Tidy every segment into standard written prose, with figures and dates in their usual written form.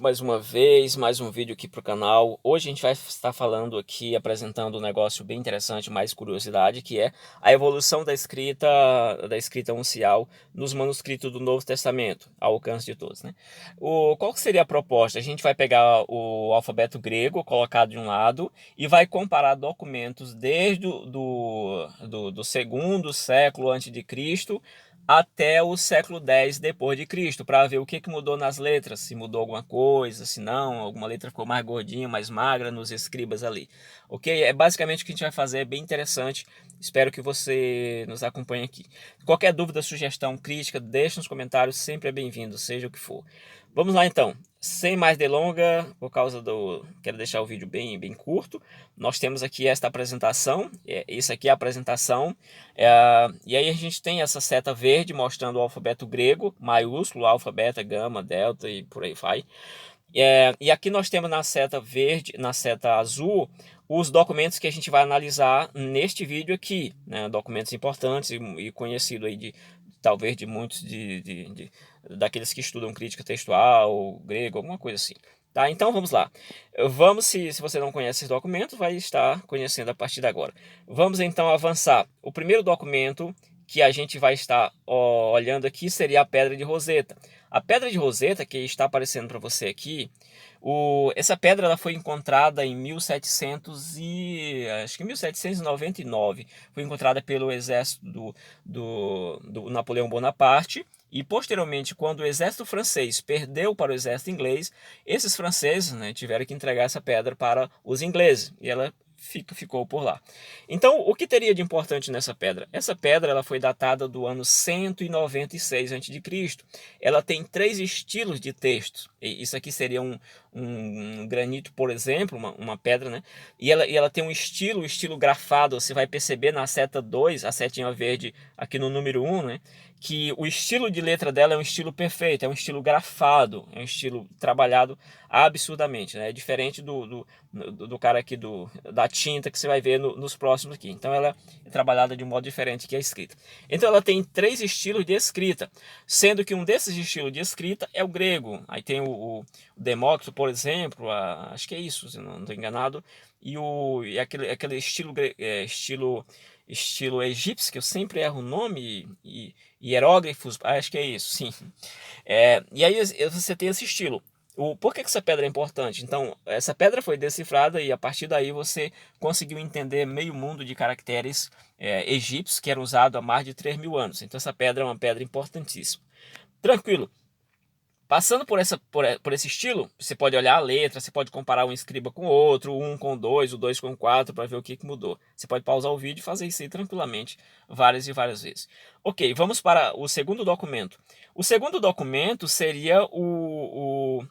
Mais uma vez, mais um vídeo aqui para o canal. Hoje a gente vai estar falando aqui, apresentando um negócio bem interessante, mais curiosidade, que é a evolução da escrita uncial nos manuscritos do Novo Testamento, ao alcance de todos, né? Qual que seria a proposta? A gente vai pegar o alfabeto grego, colocado de um lado, e vai comparar documentos desde do segundo século antes de Cristo até o século X depois de Cristo, para ver o que mudou nas letras, se mudou alguma coisa, se não, alguma letra ficou mais gordinha, mais magra nos escribas ali, ok? É basicamente o que a gente vai fazer, é bem interessante, espero que você nos acompanhe aqui. Qualquer dúvida, sugestão, crítica, deixe nos comentários, sempre é bem-vindo, seja o que for. Vamos lá então, sem mais delonga, quero deixar o vídeo bem curto. Nós temos aqui esta apresentação, isso aqui é a apresentação, e aí a gente tem essa seta verde mostrando o alfabeto grego, maiúsculo, alfa, beta, gama, delta e por aí vai. E aqui nós temos na seta verde, na seta azul, os documentos que a gente vai analisar neste vídeo aqui, né? Documentos importantes e conhecidos aí talvez de muitos daqueles que estudam crítica textual, grego, alguma coisa assim. Tá, então vamos lá. Se você não conhece esse documento, vai estar conhecendo a partir de agora. Vamos então avançar. O primeiro documento que a gente vai estar olhando aqui seria a Pedra de Roseta. A Pedra de Roseta, que está aparecendo para você aqui, essa pedra ela foi encontrada em 1799. Foi encontrada pelo exército do Napoleão Bonaparte. E posteriormente, quando o exército francês perdeu para o exército inglês, esses franceses, né, tiveram que entregar essa pedra para os ingleses. E ela ficou por lá. Então, o que teria de importante nessa pedra? Essa pedra ela foi datada do ano 196 a.C. Ela tem 3 estilos de textos. Isso aqui seria um granito, por exemplo, uma pedra, né? E ela tem um estilo, o estilo grafado. Você vai perceber na seta 2, a setinha verde aqui no número 1, né? Que o estilo de letra dela é um estilo perfeito, é um estilo grafado, é um estilo trabalhado absurdamente, né? É diferente do cara aqui da tinta que você vai ver nos próximos aqui. Então ela é trabalhada de um modo diferente que a escrita. Então ela tem 3 estilos de escrita, sendo que um desses estilos de escrita é o grego. Aí tem o Demócrito, por exemplo, acho que é isso, se não estou enganado, e aquele estilo egípcio, que eu sempre erro o nome, e hieróglifos, acho que é isso, sim. E aí você tem esse estilo. Por que essa pedra é importante? Então, essa pedra foi decifrada e a partir daí você conseguiu entender meio mundo de caracteres egípcios que eram usados há mais de 3.000 anos. Então, essa pedra é uma pedra importantíssima. Tranquilo. Passando por esse estilo, você pode olhar a letra, você pode comparar um escriba com o outro, o 1 com o 2, o 2 com o 4, para ver o que mudou. Você pode pausar o vídeo e fazer isso aí tranquilamente, várias e várias vezes. Ok, vamos para o segundo documento. O segundo documento seria o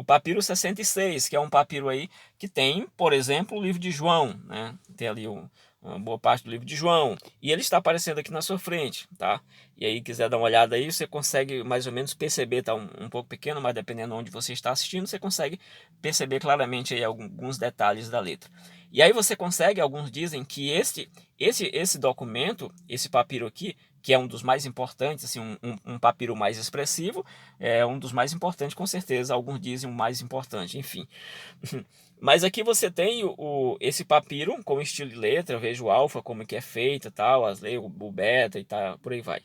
papiro 66, que é um papiro aí que tem, por exemplo, o livro de João, né? Tem ali uma boa parte do livro de João, e ele está aparecendo aqui na sua frente, tá? E aí quiser dar uma olhada aí, você consegue mais ou menos perceber, tá um pouco pequeno, mas dependendo de onde você está assistindo, você consegue perceber claramente aí alguns detalhes da letra. E aí você consegue, alguns dizem que esse documento, esse papiro aqui, que é um dos mais importantes, assim, um papiro mais expressivo, é um dos mais importantes com certeza, alguns dizem o mais importante, enfim. Mas aqui você tem esse papiro com estilo de letra, veja o alfa, como que é feita, tal, as letras, o beta e tal, por aí vai.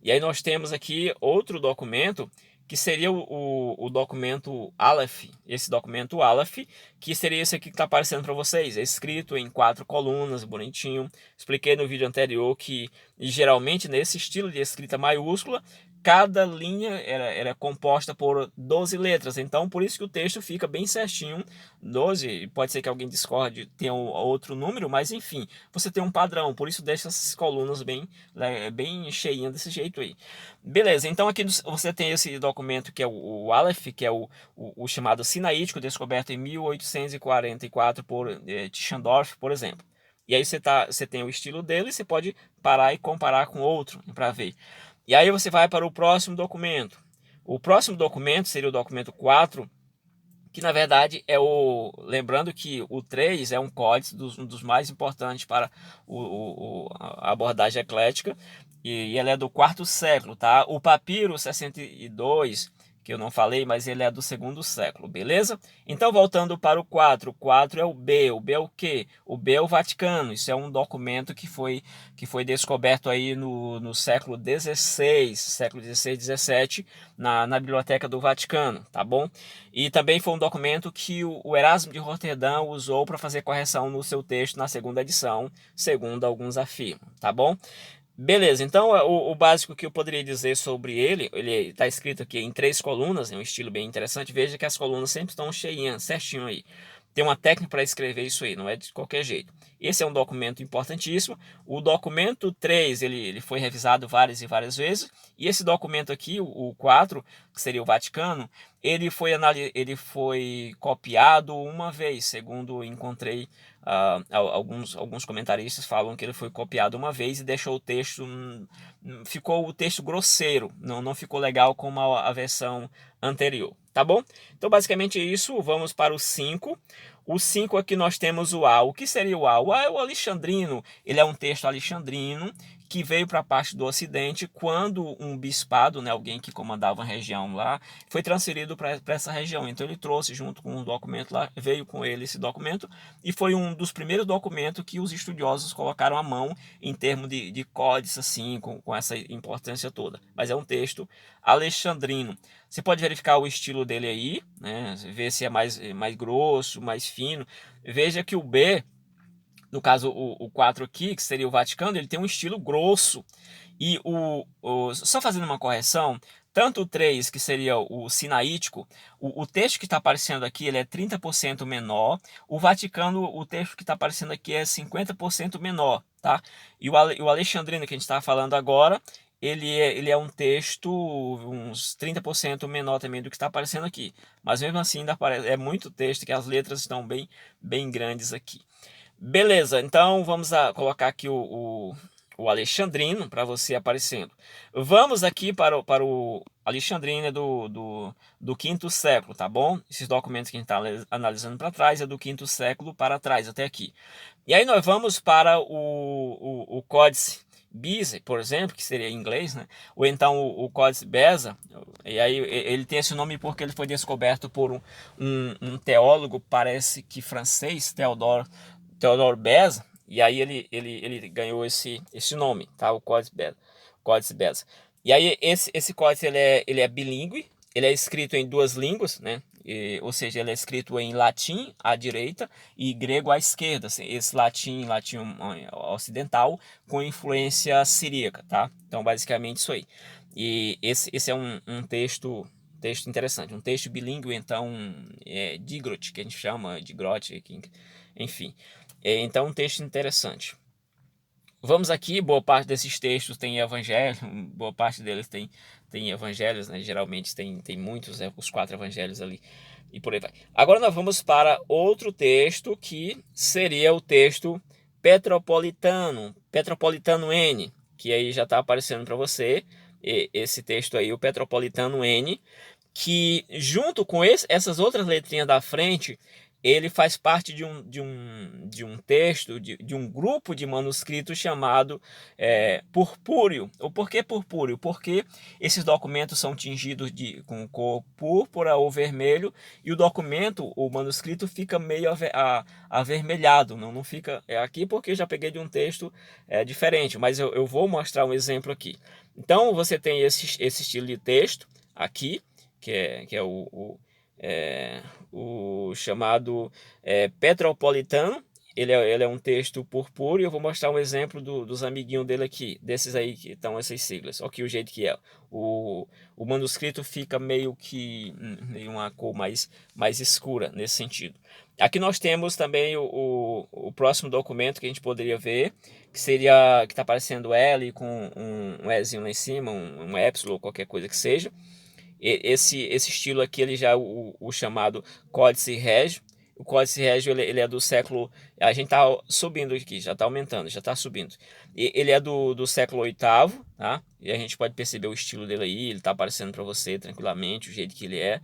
E aí nós temos aqui outro documento, que seria o documento Aleph. Esse documento Aleph, que seria esse aqui que está aparecendo para vocês. É escrito em 4 colunas, bonitinho. Expliquei no vídeo anterior que geralmente nesse estilo de escrita maiúscula, cada linha era composta por 12 letras, então por isso que o texto fica bem certinho, 12, pode ser que alguém discorde, tenha outro número, mas enfim, você tem um padrão, por isso deixa essas colunas bem cheinhas desse jeito aí. Beleza, então aqui você tem esse documento que é o Aleph, que é o chamado Sinaítico, descoberto em 1844 por Tischendorf, por exemplo. E aí você tem o estilo dele, você pode parar e comparar com outro para ver. E aí você vai para o próximo documento. O próximo documento seria o documento 4, que na verdade lembrando que o 3 é um códice um dos mais importantes para a abordagem eclética, e ele é do 4º século, tá? O papiro 62, que eu não falei, mas ele é do segundo século, beleza? Então, voltando para o 4, o 4 é o B é o quê? O B é o Vaticano, isso é um documento que foi descoberto aí no século XVI, século XVI, XVII, na Biblioteca do Vaticano, tá bom? E também foi um documento que o Erasmo de Roterdã usou para fazer correção no seu texto na segunda edição, segundo alguns afirmam, tá bom? Beleza, então o básico que eu poderia dizer sobre ele está escrito aqui em 3 colunas, é um estilo bem interessante. Veja que as colunas sempre estão cheinhas, certinho aí. Tem uma técnica para escrever isso aí, não é de qualquer jeito. Esse é um documento importantíssimo. O documento 3, ele foi revisado várias e várias vezes. E esse documento aqui, o 4, que seria o Vaticano, ele foi copiado uma vez, segundo encontrei. Alguns comentaristas falam que ele foi copiado uma vez e deixou o texto, ficou o texto grosseiro, não ficou legal como a versão anterior, tá bom? Então basicamente é isso, vamos para o 5. O 5 aqui nós temos o A. O que seria o A? O A é o alexandrino, ele é um texto alexandrino que veio para a parte do Ocidente quando um bispado, né, alguém que comandava uma região lá, foi transferido para essa região. Então ele trouxe junto com um documento lá, veio com ele esse documento, e foi um dos primeiros documentos que os estudiosos colocaram à mão em termos de códice, assim, com essa importância toda. Mas é um texto alexandrino. Você pode verificar o estilo dele aí, né, ver se é mais grosso, mais fino. Veja que o B, no caso o 4 aqui, que seria o Vaticano, ele tem um estilo grosso. E só fazendo uma correção, tanto o 3, que seria o sinaítico, o texto que está aparecendo aqui ele é 30% menor. O Vaticano, o texto que está aparecendo aqui é 50% menor, tá? E o alexandrino que a gente está falando agora, ele é um texto uns 30% menor também do que está aparecendo aqui. Mas mesmo assim ainda é muito texto, que as letras estão bem grandes aqui. Beleza, então vamos colocar aqui o alexandrino para você aparecendo. Vamos aqui para o alexandrino do quinto século, tá bom? Esses documentos que a gente está analisando para trás é do quinto século para trás, até aqui. E aí nós vamos para o Códice Beza, por exemplo, que seria em inglês, né? Ou então o Códice Beza. E aí ele tem esse nome porque ele foi descoberto por um teólogo, parece que francês, Theodore Beza, e aí ele ganhou esse nome, tá? O Códice Beza. E aí esse códice ele é bilíngue, ele é escrito em 2 línguas, né? Ou seja, ele é escrito em latim à direita e grego à esquerda. Assim, esse latim ocidental com influência siríaca, tá? Então basicamente isso aí. E esse é um texto interessante, um texto bilíngue, então digrot, que a gente chama de grote, enfim. Então, um texto interessante. Vamos aqui, boa parte desses textos tem evangelho, boa parte deles tem evangelhos, né? Geralmente tem muitos, os 4 evangelhos ali, e por aí vai. Agora nós vamos para outro texto, que seria o texto Petropolitano N, que aí já está aparecendo para você, esse texto aí, o Petropolitano N, que junto com essas outras letrinhas da frente, ele faz parte de um texto, de um grupo de manuscritos chamado Purpúreo. O porquê Purpúreo? Porque esses documentos são tingidos com cor púrpura ou vermelho, e o manuscrito fica meio avermelhado, não fica aqui, porque já peguei de um texto diferente, mas eu vou mostrar um exemplo aqui. Então você tem esse estilo de texto aqui, que é o chamado Petropolitano. Ele é um texto purpúreo, e eu vou mostrar um exemplo dos amiguinhos dele aqui, desses aí que estão essas siglas. Olha aqui o jeito que é. O manuscrito fica meio uma cor mais escura nesse sentido. Aqui nós temos também o próximo documento que a gente poderia ver, que seria, que está aparecendo L com um Ezinho lá em cima, um Epsilon, qualquer coisa que seja. Esse estilo aqui, ele já é o chamado Códice Régio. O Códice Régio ele é do século... A gente está subindo aqui, já está aumentando, já está subindo. Ele é do século VIII, tá? E a gente pode perceber o estilo dele aí, ele está aparecendo para você tranquilamente, o jeito que ele é,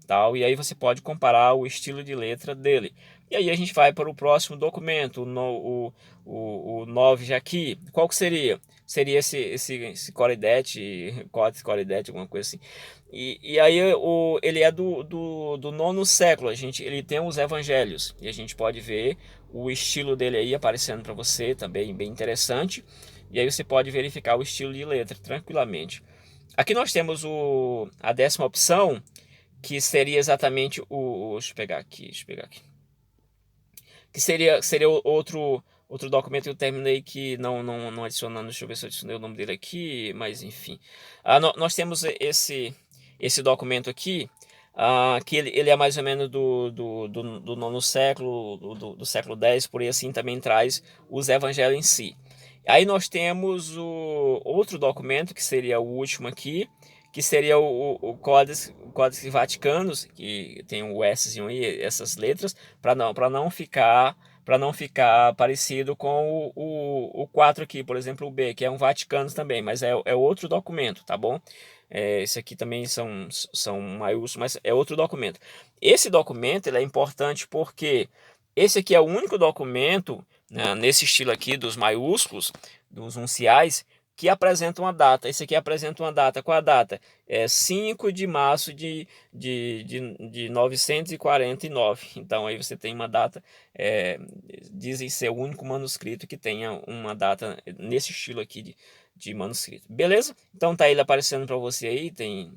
tal. E aí você pode comparar o estilo de letra dele. E aí a gente vai para o próximo documento, o 9 já aqui. Qual que seria? Seria esse Codex, alguma coisa assim. E aí ele é do nono século. Ele tem os evangelhos. E a gente pode ver o estilo dele aí aparecendo para você também, bem interessante. E aí você pode verificar o estilo de letra tranquilamente. Aqui nós temos a 10ª opção, que seria exatamente deixa eu pegar aqui, que seria outro documento que eu terminei que não adicionando. Deixa eu ver se eu adicionei o nome dele aqui, mas enfim. Nós temos esse documento aqui, que ele é mais ou menos do nono século, do século X, por aí assim, também traz os evangelhos em si. Aí nós temos o outro documento, que seria o último aqui, que seria o Códice Vaticanos, que tem o S aí, essas letras, para não ficar parecido com o 4 aqui, por exemplo, o B, que é um Vaticano também, mas é outro documento, tá bom? Esse aqui também são maiúsculos, mas é outro documento. Esse documento ele é importante porque esse aqui é o único documento, né, nesse estilo aqui dos maiúsculos, dos unciais, que apresenta uma data. Esse aqui apresenta uma data. Qual a data? 5 de março de 949. Então aí você tem uma data, dizem ser o único manuscrito que tenha uma data nesse estilo aqui de manuscrito. Beleza? Então tá ele aparecendo para você aí, tem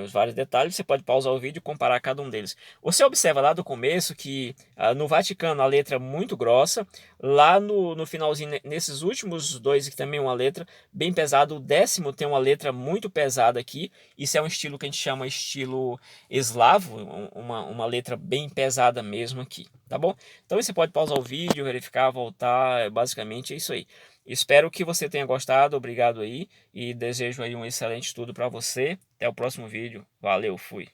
os vários detalhes. Você pode pausar o vídeo e comparar cada um deles. Você observa lá do começo que no Vaticano a letra é muito grossa, lá no finalzinho, nesses últimos dois, que também é uma letra bem pesada. O 10º tem uma letra muito pesada aqui. Isso é um estilo que a gente chama estilo eslavo, uma letra bem pesada mesmo aqui, tá bom? Então você pode pausar o vídeo, verificar, voltar, basicamente é isso aí. Espero que você tenha gostado, obrigado aí, e desejo aí um excelente estudo para você. Até o próximo vídeo, valeu, fui!